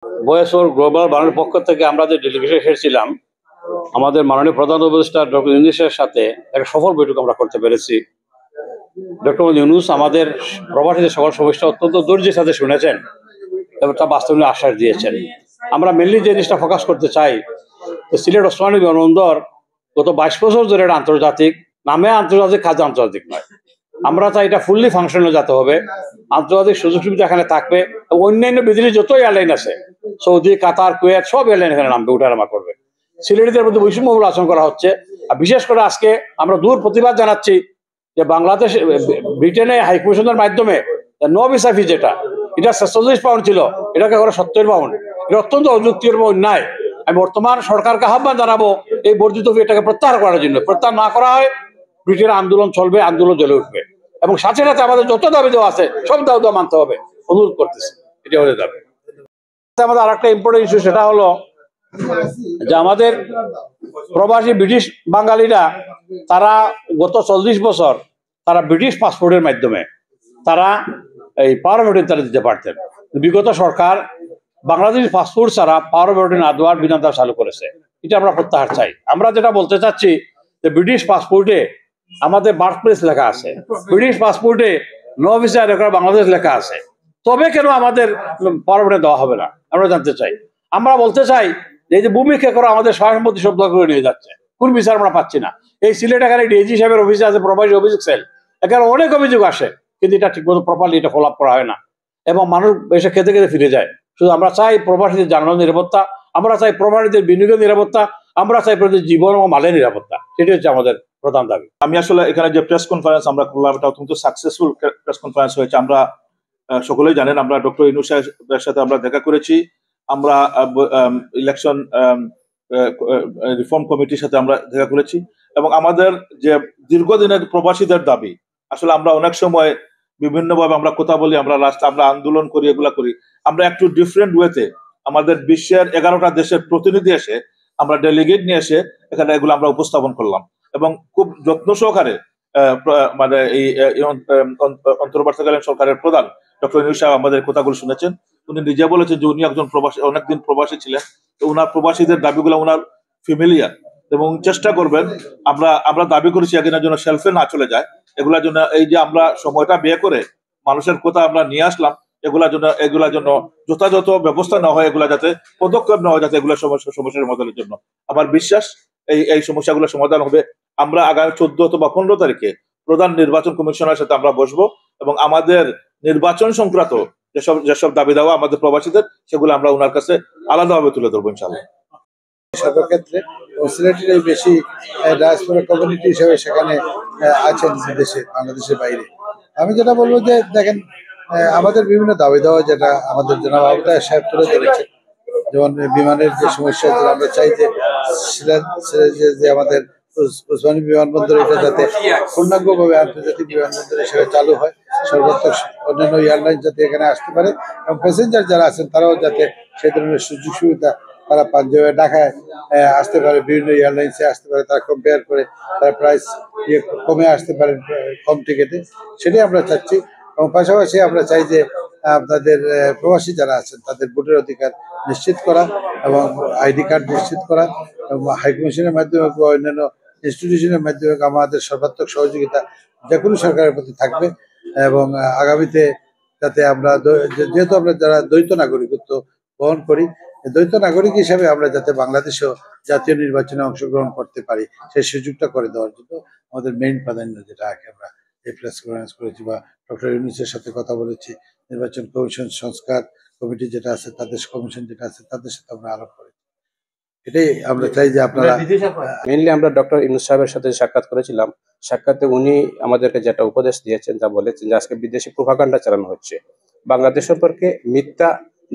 Voice for global বাংলার পক্ষ থেকে আমরা যে ডেলিগেশন এসেছিলাম, আমাদের মাননীয় প্রধান উপদেষ্টা ডক্টর ইউনূসের সাথে একটা সফল বৈঠক আমরা করতে পেরেছি। ডক্টর ইউনূস আমাদের প্রবাসীদের সকল সমস্যা অত্যন্ত ধৈর্যের সাথে শুনেছেন এবং তা বাস্তবায়নের আশ্বাস দিয়েছেন। আমরা মেনলি যে জিনিসটা ফোকাস করতে চাই, সিলেট ওসমানী বিমানবন্দর গত 22 বছর ধরে এটা আন্তর্জাতিক নামে আন্তর্জাতিক, কাজে আন্তর্জাতিক নয়। আমরা চাই এটা ফুললি ফাংশনাল যেতে হবে, আন্তর্জাতিক সুযোগ সুবিধা এখানে থাকবে। অন্যান্য বিদেশি যত এয়ারলাইন আছে, সৌদি, কাতার, কুয়েত, সব এয়ারলাইন এখানে নামবে, উঠানামা করবে। সিলেটিদের মধ্যে বৈষম্যমূলক আচরণ করা হচ্ছে। আর বিশেষ করে আজকে আমরা দূর প্রতিবাদ জানাচ্ছি যে বাংলাদেশ ব্রিটেনে হাইকমিশনের মাধ্যমে নো ভিসা ফি যেটা, এটা 46 পাউন্ড ছিল, এটাকে করে 70 পাউন্ড। এটা অত্যন্ত অযুক্তি এবং অন্যায়। আমি বর্তমান সরকারকে আহ্বান জানাবো এই বর্ধিত ফি এটাকে প্রত্যাহার করার জন্য। প্রত্যাহার না করা হয় ব্রিটেন আন্দোলন চলবে, আন্দোলন জ্বলে উঠবে এবং সাথে সাথে আমাদের যত দাবি দেওয়া আছে সব দাবি দেওয়া মানতে হবে, অনুরোধ করতেছি। এটা হলে যাবে। আমাদের আর একটা ইম্পর্টেন্ট ইস্যু, সেটা হলো যে আমাদের প্রবাসী ব্রিটিশ বাঙালিরা তারা গত 40 বছর তারা ব্রিটিশ পাসপোর্টের মাধ্যমে তারা এই পাওয়ার অফ অ্যাটর্নি তারা দিতে পারতেন। বিগত সরকার বাংলাদেশ পাসপোর্ট ছাড়া পাওয়ার অফ অ্যাটর্নি না দেওয়ার বিধান তারা চালু করেছে। এটা আমরা প্রত্যাহার চাই। আমরা যেটা বলতে চাচ্ছি যে ব্রিটিশ পাসপোর্টে আমাদের বার্থ প্লেস লেখা আছে, ব্রিটিশ পাসপোর্টে নো ভিসা রেকর্ড বাংলাদেশ লেখা আছে, তবে কেন আমাদের পাওয়ার অফ অ্যাটর্নি দেওয়া হবে না? আমরা জানতে চাই। আমরা বলতে চাই এই যে ভূমি করে আমাদের সহায় সম্পত্তি শব্দ করে নিয়ে যাচ্ছে, কোন বিচার আমরা পাচ্ছি না। এই সিলেট এখানে ডিএজি সাহেবের অফিসে আছে প্রবাসী অভিযোগ সেল, এখানে অনেক অভিযোগ আসে, কিন্তু এটা ঠিকমতো প্রপারলি এটা ফলো আপ করা হয় না এবং মানুষ এসে খেতে খেতে ফিরে যায়। শুধু আমরা চাই প্রবাসীদের যানবাহন নিরাপত্তা, আমরা চাই প্রবাসীদের বিনিয়োগের নিরাপত্তা, আমরা চাই প্রতি জীবন ও মালের নিরাপত্তা। সেটি হচ্ছে আমাদের প্রধান দাবি। আমি আসলে এখানে যে প্রেস কনফারেন্স আমরা করলাম, এটা অত্যন্ত সাকসেসফুল প্রেস কনফারেন্স হয়েছে। আমরা সকলেই জানেন আমরা ডক্টর ইউনূস সাহেবের সাথে আমরা দেখা করেছি, আমরা ইলেকশন রিফর্ম কমিটির সাথে আমরা দেখা করেছি এবং আমাদের যে দীর্ঘদিনের প্রবাসীদের দাবি, আসলে আমরা অনেক সময় বিভিন্নভাবে আমরা কথা বলি, আমরা আন্দোলন করি, এগুলা করি। আমরা একটু ডিফারেন্ট ওয়েতে আমাদের বিশ্বের 11টা দেশের প্রতিনিধি এসে, আমরা ডেলিগেট নিয়ে এসে এখানে এগুলো আমরা উপস্থাপন করলাম এবং খুব যত্ন সহকারে মানে এই অন্তর্বর্তীকালীন সরকারের প্রধান ডক্টর ইউনূস সাহেব আমাদের কথাগুলো শুনেছেন। উনি নিজে বলেছেন যে উনি একজন প্রবাসী, অনেকদিন প্রবাসী ছিলেন, তো উনার প্রবাসীদের দাবিগুলো উনার ফ্যামিলিয়ার এবং চেষ্টা করবেন। আমরা দাবি করেছি এখানের জন্য শেলফে না চলে যায়, এগুলার জন্য এই যে আমরা সময়টা ব্যয় করে মানুষের কথা আমরা নিয়ে আসলাম, এগুলার জন্য যথাযথ ব্যবস্থা নেওয়া হয়, এগুলা যাতে পদক্ষেপ নেওয়া হয়, যাতে এগুলো সমস্যার সমাধানের জন্য। আমার বিশ্বাস এই সমস্যাগুলো সমাধান হবে। আমরা আগামী 14 অথবা 15 তারিখে প্রধান নির্বাচন কমিশনের সাথে আমরা বসবো এবং আমাদের নির্বাচন সংক্রান্ত যেসব দাবি দেওয়া আমাদের প্রবাসীদের, সেগুলো আমরা ওনার কাছে আলাদাভাবে তুলে ধরবো ইনশাআল্লাহ। সর্বক্ষেত্রে সিলেটের বেশি ডায়াসপোরা কমিউনিটি হিসেবে সেখানে আছেন দেশে, বাংলাদেশের বাইরে। আমি যেটা বলবো যে দেখেন, আমাদের বিভিন্ন দাবি দেওয়া যেটা আমাদের জনাব আবুতাহের সাহেব তুলে ধরেছেন, যেমন বিমানের যে সমস্যা, আমরা চাই যে সিলেট যে আমাদের ওসমানী বিমানবন্দর এটা যাতে পূর্ণাঙ্গভাবে আন্তর্জাতিক বিমানবন্দর হিসেবে চালু হয়, সর্বাত্মক অন্যান্য এয়ারলাইন যাতে এখানে আসতে পারে এবং প্যাসেঞ্জার যারা আছেন তারাও যাতে সেই ধরনের সুযোগ সুবিধা তারা পাঞ্জাবে, ঢাকায় আসতে পারে, বিভিন্ন এয়ারলাইন্সে আসতে পারে, তারা কম্পেয়ার করে তারা প্রাইস কমে আসতে পারেন কম টিকিটে, সেটাই আমরা চাচ্ছি। এবং পাশাপাশি আমরা চাই যে আপনাদের প্রবাসী যারা আছেন তাদের ভোটের অধিকার নিশ্চিত করা এবং আইডি কার্ড নিশ্চিত করা এবং হাইকমিশনের মাধ্যমে বা অন্যান্য ইনস্টিটিউশনের মাধ্যমে আমাদের সর্বাত্মক সহযোগিতা যে কোনো সরকারের প্রতি থাকবে। এবং আগামীতে যাতে আমরা যেহেতু আমরা যারা দ্বৈত নাগরিকত্ব বহন করি, দ্বৈত নাগরিক হিসাবে আমরা যাতে বাংলাদেশেও জাতীয় নির্বাচনে অংশগ্রহণ করতে পারি, সেই সুযোগটা করে দেওয়ার জন্য আমাদের মেইন প্রাধান্য যেটা আমরা এই প্রেস কনফারেন্স করেছি বা ডক্টর ইউনূসের সাথে কথা বলেছি। নির্বাচন কমিশন সংস্কার কমিটি যেটা আছে, তাদের কমিশন যেটা আছে, তাদের সাথে আমরা আলাপ করেছি। এটাই আমরা চাই যে আপনারা মেইনলি আমরা ডক্টর ইউনূস সাহেবের সাথে সাক্ষাৎ করেছিলাম। সাক্ষাতে উনি আমাদেরকে যেটা উপদেশ দিয়েছেন, তা বলেছেন যে আজকে বিদেশি প্রোপাগান্ডা চালানো হচ্ছে, বাংলাদেশ সম্পর্কে মিথ্যা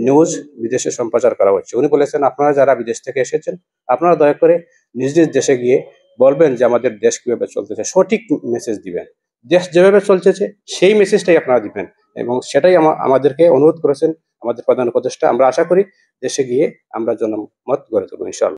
নিউজ বিদেশে সম্প্রচার করা হচ্ছে। উনি বলেছেন আপনারা যারা বিদেশ থেকে এসেছেন, আপনারা দয়া করে নিজ নিজ দেশে গিয়ে বলবেন যে আমাদের দেশ কিভাবে চলতেছে, সঠিক মেসেজ দিবেন, দেশ যেভাবে চলতেছে সেই মেসেজটাই আপনারা দিবেন এবং সেটাই আমাদেরকে অনুরোধ করেছেন আমাদের প্রধান উপদেষ্টা। আমরা আশা করি দেশে গিয়ে আমরা জনমত গড়ে তুলব ইনশাআল্লাহ।